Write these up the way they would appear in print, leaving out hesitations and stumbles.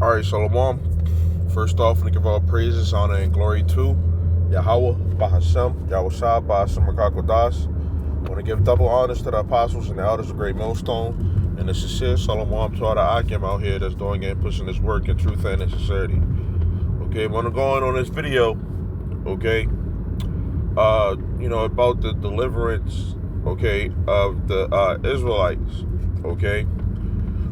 All right, Shalom. First off, we give all praises, honor, and glory to Yahweh, Bahashem, Yahweh Shah, Bahashem Rakakodas. I want to give double honors to the apostles and the elders of Great Millstone, and the sincere Shalom to all the Akim out here that's doing and pushing this work in truth and in sincerity. Okay, I want to go on this video, okay, about the deliverance, okay, of the Israelites, okay,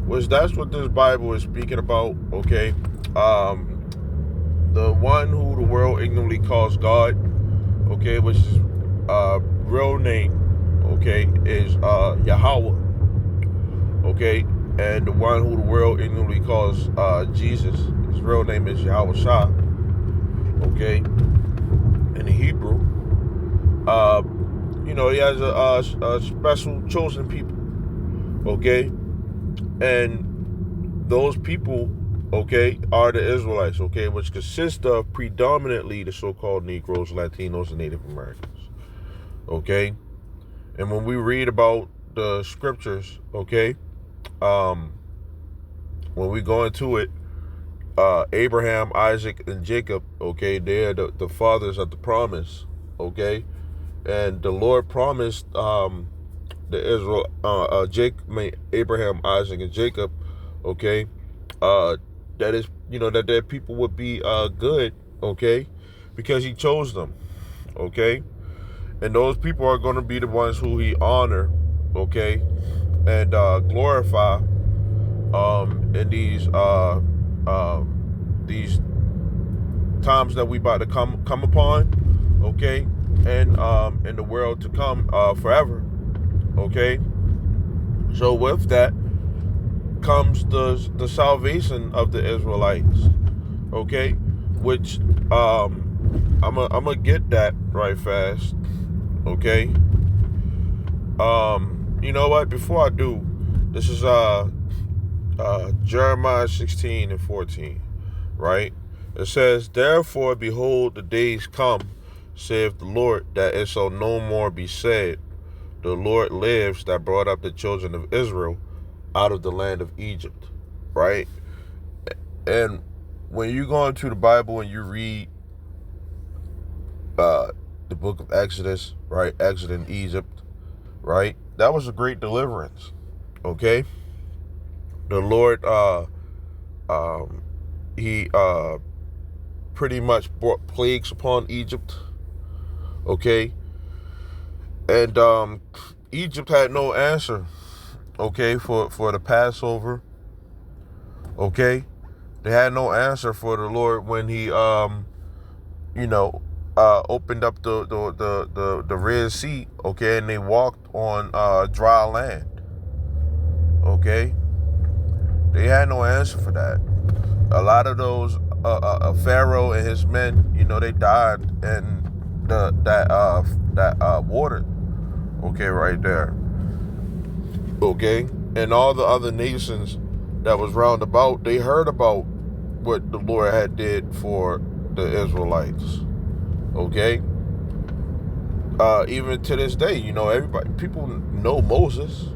which that's what this Bible is speaking about, okay. The one who the world ignorantly calls God, okay, which is real name, okay, is Yahweh, okay, and the one who the world ignorantly calls Jesus, his real name is Yahweh Shah, okay, in the Hebrew. He has a special chosen people, okay, and those people, okay, are the Israelites, okay, which consist of predominantly the so-called Negroes, Latinos, and Native Americans, okay. And when we read about the scriptures, okay, when we go into it, Abraham, Isaac, and Jacob, okay, they're the fathers of the promise, okay, and the Lord promised Abraham, Isaac, and Jacob, okay, that is, that their people would be good, okay, because He chose them, okay, and those people are going to be the ones who He honor, okay, and glorify in these times that we about to come upon, okay, and in the world to come forever, okay. So with that comes the salvation of the Israelites, okay, which I'm gonna get that right fast, okay. You know what? Before I do, this is Jeremiah 16 and 14, right? It says, "Therefore, behold, the days come, saith the Lord, that it shall no more be said, the Lord lives that brought up the children of Israel out of the land of Egypt," right? And when you go into the Bible and you read the book of Exodus, right? Exodus in Egypt, right? That was a great deliverance, okay? The Lord, He pretty much brought plagues upon Egypt, okay? And Egypt had no answer, okay, for the Passover, okay? They had no answer for the Lord when He, opened up the Red Sea, okay, and they walked on dry land, okay? They had no answer for that. A lot of those Pharaoh and his men, they died in that water, okay, right there, okay, and all the other nations that was round about, they heard about what the Lord had did for the Israelites, okay. Even to this day, people know Moses,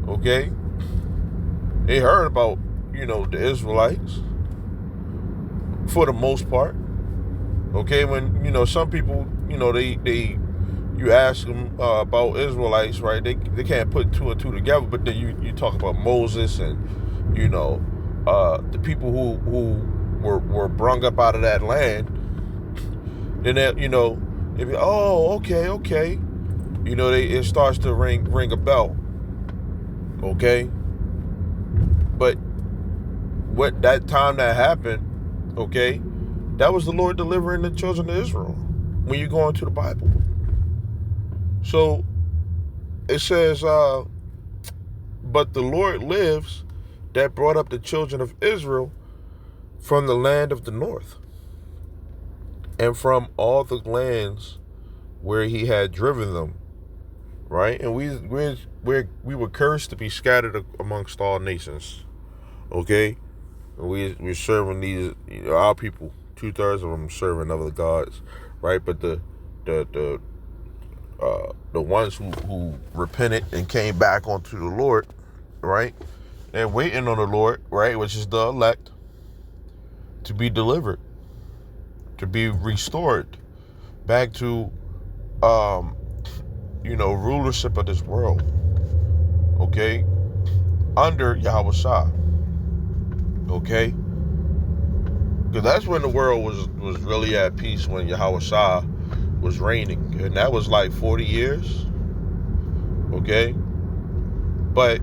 okay. They heard about, the Israelites for the most part, okay. When, some people, you ask them about Israelites, right? They can't put two and two together, but then you talk about Moses and, the people who were brung up out of that land, then they be, oh, okay. It starts to ring a bell, okay. But what that time that happened, okay, that was the Lord delivering the children of Israel when you go into the Bible. So it says, but the Lord lives that brought up the children of Israel from the land of the north and from all the lands where He had driven them, right? And we were cursed to be scattered amongst all nations, okay? And we're serving these, our people, 2/3 of them serving other gods, right? But the ones who repented and came back onto the Lord, right? And waiting on the Lord, right, which is the elect, to be delivered, to be restored back to, rulership of this world, okay, under Yahweh Shah, okay? Because that's when the world was really at peace, when Yahweh Shah was reigning, and that was like 40 years, okay? But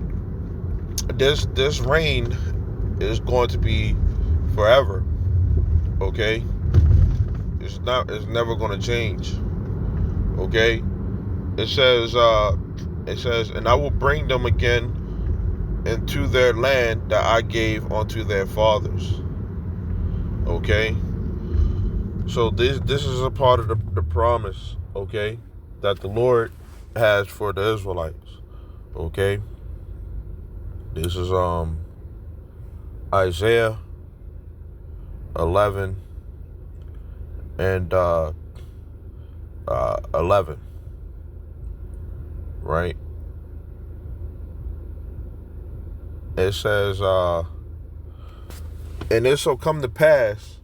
this reign is going to be forever, okay? It's never going to change, okay? It says, and I will bring them again into their land that I gave unto their fathers, okay? So this is a part of the promise, okay, that the Lord has for the Israelites, okay? This is Isaiah 11 and 11, right? It says, and it shall come to pass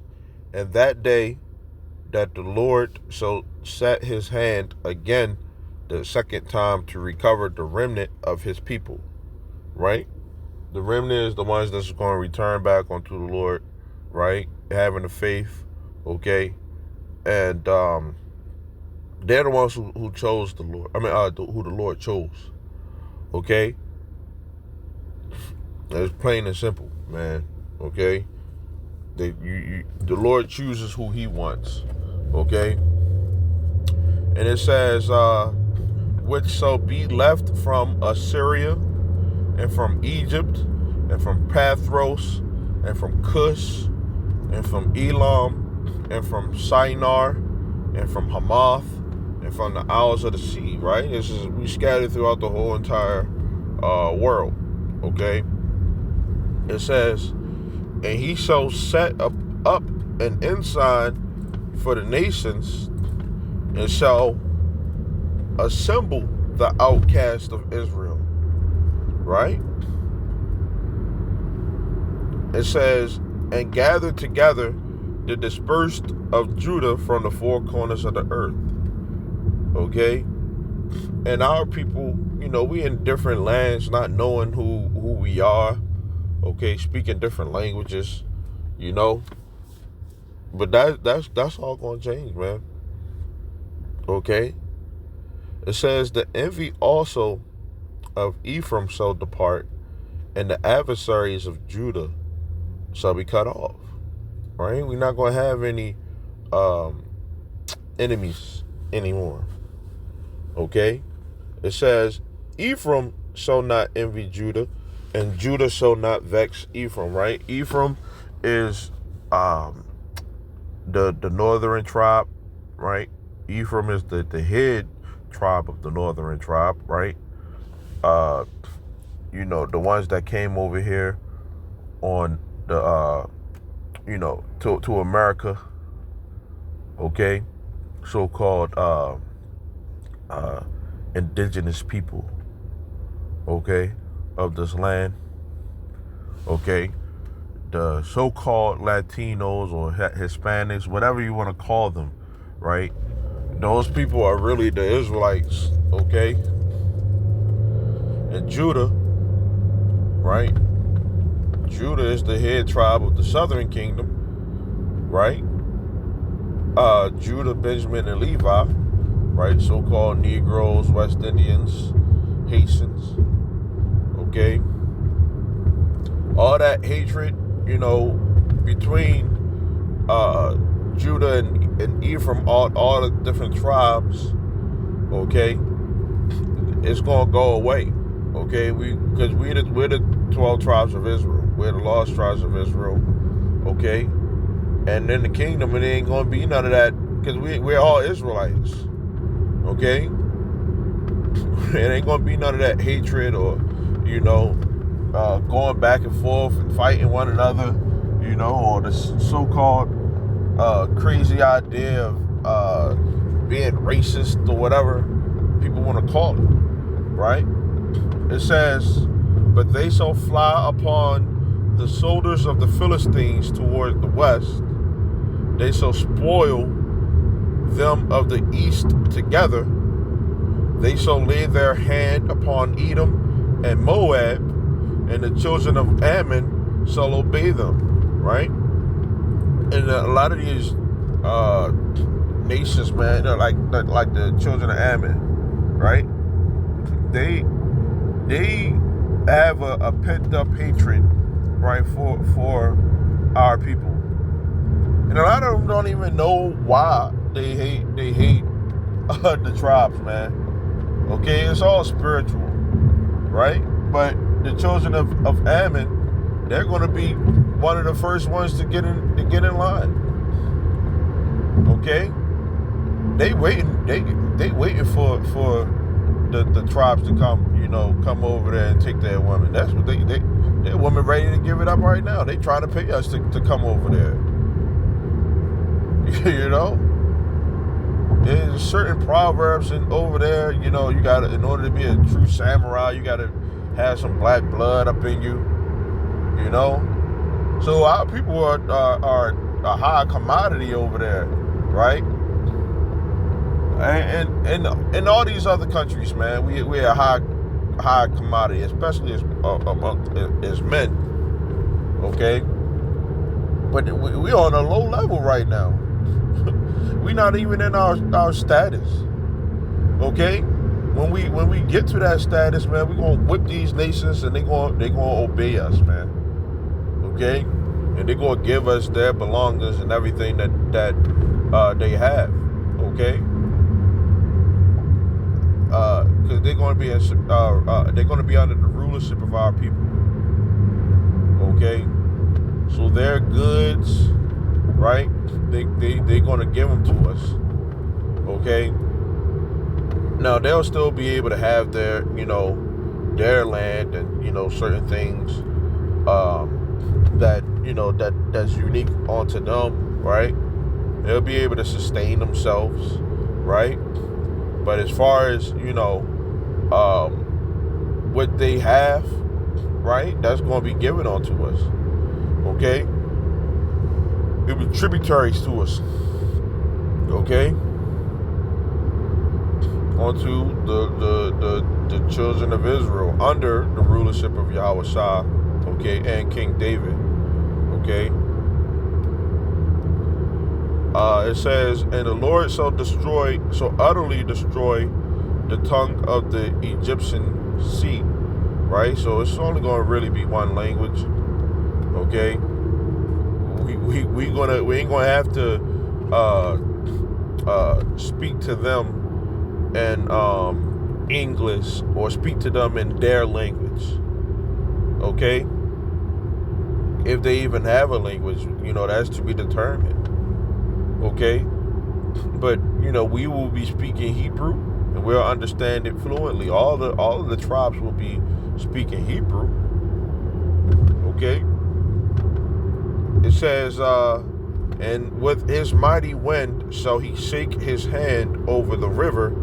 in that day that the Lord shall set his hand again the second time to recover the remnant of his people, right? The remnant is the ones that's going to return back unto the Lord, right? Having the faith, okay? And they're the ones who chose the Lord. Who the Lord chose, okay? It's plain and simple, man, okay? The Lord chooses who he wants, okay? And it says, which shall be left from Assyria, and from Egypt, and from Pathros, and from Cush, and from Elam, and from Shinar, and from Hamath, and from the isles of the sea, right? We scattered throughout the whole entire world, okay? It says, and he shall set up an ensign for the nations, and shall assemble the outcast of Israel, right? It says, and gather together the dispersed of Judah from the four corners of the earth, okay? And our people, we in different lands, not knowing who we are, okay, speaking different languages, but that's all gonna change, man, okay? It says, the envy also of Ephraim shall depart, and the adversaries of Judah shall be cut off, right? We're not going to have any enemies anymore, okay? It says, Ephraim shall not envy Judah, and Judah shall not vex Ephraim, right? Ephraim is the northern tribe, right? Ephraim is the head tribe of the northern tribe, right? The ones that came over here on the to America, okay, so-called indigenous people, okay, of this land, okay, the so-called Latinos or Hispanics, whatever you want to call them, right? Those people are really the Israelites, okay? And Judah, right? Judah is the head tribe of the southern kingdom, right? Judah, Benjamin, and Levi, right? So-called Negroes, West Indians, Haitians, okay? All that hatred, between Judah and Ephraim, all the different tribes, okay, it's gonna go away, okay? Because we're the 12 tribes of Israel. We're the lost tribes of Israel, okay? And in the kingdom, it ain't gonna be none of that, because we're all Israelites, okay? It ain't gonna be none of that hatred or, going back and forth and fighting one another, or the so-called crazy idea of being racist or whatever people want to call it, right? It says, but they shall fly upon the soldiers of the Philistines toward the west. They shall spoil them of the east together. They shall lay their hand upon Edom and Moab, and the children of Ammon shall obey them. Right? And a lot of these nations, man, like the children of Ammon, right? They have a pent up hatred, right, for our people, and a lot of them don't even know why they hate the tribes, man. Okay, it's all spiritual, right? But the children of Ammon, they're going to be one of the first ones to get in line. Okay, they waiting for the tribes to come over there and take their women. That's what their women ready to give it up right now. They trying to pay us to come over there. You know, there's certain proverbs over there. You know, you got to, in order to be a true samurai, you got to have some black blood up in you. You know, so our people are a high commodity over there, right? And all these other countries, man, we're a high commodity, especially as men. Okay, but we on a low level right now. We're not even in our status. Okay, when we get to that status, man, we're gonna whip these nations, and they gonna obey us, man. Okay, and they're gonna give us their belongings and everything that they have. Okay. Because they're going to be under the rulership of our people. Okay, so their goods, right? They're going to give them to us. Okay. Now they'll still be able to have their land and certain things that's unique onto them, right? They'll be able to sustain themselves, right? But as far as, what they have, right, that's going to be given onto us. Okay? It was tributaries to us. Okay? Onto the children of Israel under the rulership of Yahweh Shah, okay, and King David. Okay? It says, and the Lord shall utterly destroy the tongue of the Egyptian sea, right? So it's only going to really be one language, okay? We ain't gonna have to speak to them in English or speak to them in their language, okay? If they even have a language, that's to be determined. Okay, but we will be speaking Hebrew, and we'll understand it fluently. All of the tribes will be speaking Hebrew. Okay, it says, and with his mighty wind shall he shake his hand over the river,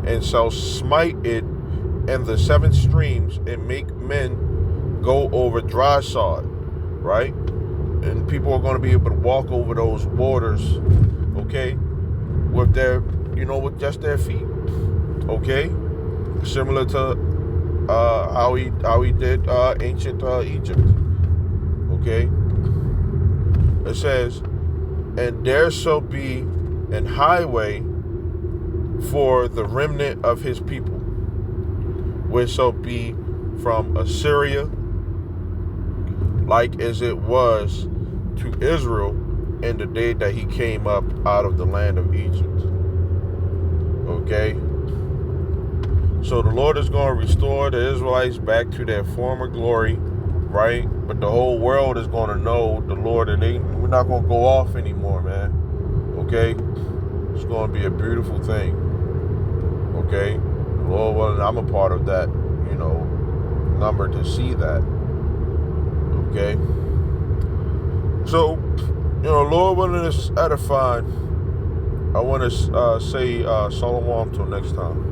and shall smite it and the seven streams, and make men go over dry sod. Right. And people are going to be able to walk over those waters, okay, with with just their feet, okay, similar to how he did ancient Egypt, okay. It says, and there shall be an highway for the remnant of his people, which shall be from Assyria, like as it was to Israel in the day that he came up out of the land of Egypt. Okay? So the Lord is going to restore the Israelites back to their former glory, right? But the whole world is going to know the Lord, and we're not going to go off anymore, man. Okay? It's going to be a beautiful thing. Okay? Lord willing, I'm a part of that, number to see that. Okay, so Lord willing, is edifying. I want to say shalom till next time.